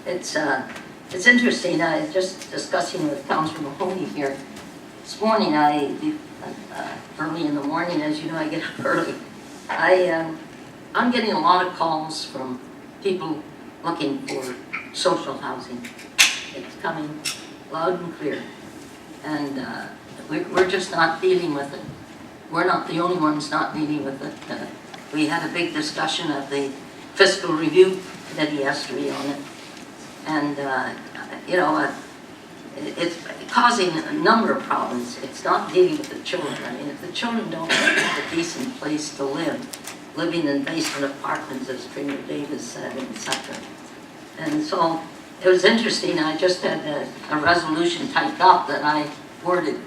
It's interesting. I was just discussing with Councillor Mahoney here this morning. Early in the morning, as you know, I get up early. I'm getting a lot of calls from people looking for social housing. It's coming loud and clear, and we're just not dealing with it. We're not the only ones not dealing with it. We had a big discussion at the Fiscal Review Committee yesterday on it, and it's causing a number of problems. It's not dealing with the children. I mean, if the children don't have a decent place to live, living in basement apartments, as Premier Davis said, etc. And so it was interesting. I just had a resolution typed up that I worded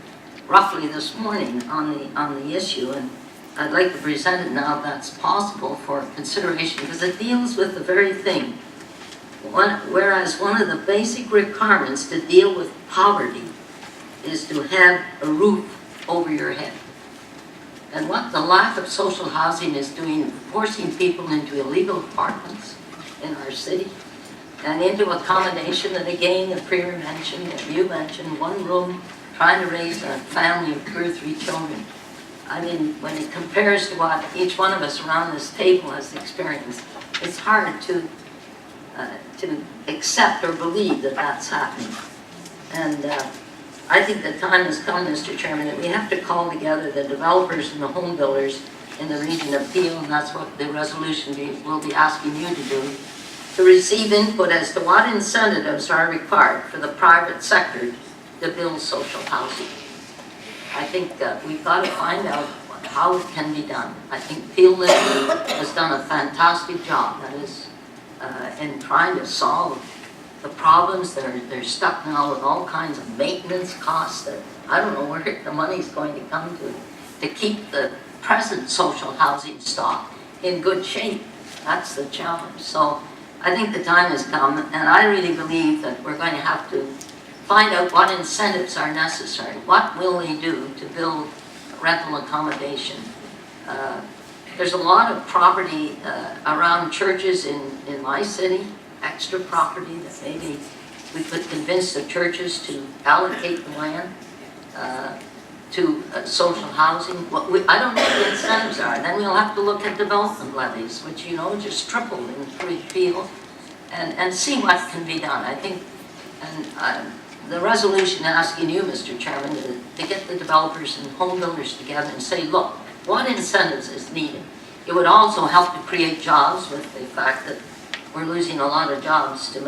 roughly this morning on the issue, and I'd like to present it now if that's possible for consideration, because it deals with the very thing. Whereas one of the basic requirements to deal with poverty is to have a roof over your head. And what the lack of social housing is doing, forcing people into illegal apartments in our city and into accommodation, and again, the Premier mentioned, and you mentioned, one room, trying to raise a family of 2 or 3 children. I mean, when it compares to what each one of us around this table has experienced, it's hard to accept or believe that that's happening. And I think the time has come, Mr. Chairman, that we have to call together the developers and the home builders in the region of Peel, and that's what the resolution will be asking you to do, to receive input as to what incentives are required for the private sector to build social housing. I think we've got to find out how it can be done. I think Peel has done a fantastic job, that is, in trying to solve the problems. They're stuck now with all kinds of maintenance costs that I don't know where the money's going to come to keep the present social housing stock in good shape. That's the challenge. So I think the time has come, and I really believe that we're going to have to find out what incentives are necessary. What will they do to build rental accommodation? There's a lot of property around churches in my city, extra property that maybe we could convince the churches to allocate the land to social housing. I don't know what the incentives are. Then we'll have to look at development levies, which, you know, just tripled in Peel, and see what can be done. I think, and the resolution asking you, Mr. Chairman, to get the developers and home builders together and say, look, what incentives is needed? It would also help to create jobs with the fact that we're losing a lot of jobs to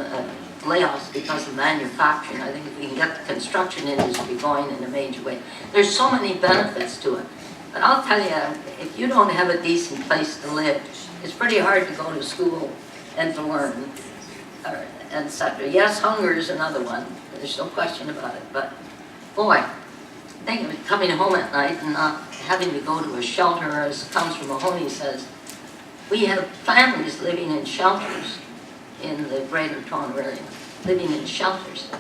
layoffs because of manufacturing. I think if we can get the construction industry going in a major way, there's so many benefits to it. But I'll tell you, if you don't have a decent place to live, it's pretty hard to go to school and to learn, etc. Yes, hunger is another one. There's no question about it. But boy, think of it, coming home at night and not having to go to a shelter, as Councillor Mahoney says. We have families living in shelters in the Greater Toronto area, living in shelters,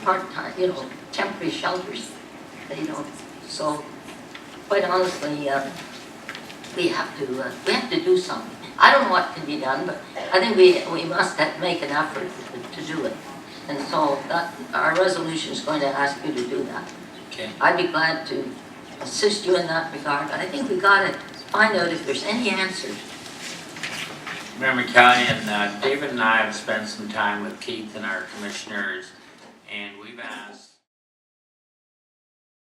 part-time, you know, temporary shelters. They don't. So, quite honestly, we have to do something. I don't know what can be done, but I think we must make an effort to do it. And so our resolution is going to ask you to do that. Okay. I'd be glad to assist you in that regard, but I think we've got to find out if there's any answers. Mayor McCallion, David and I have spent some time with Keith and our commissioners, and we've asked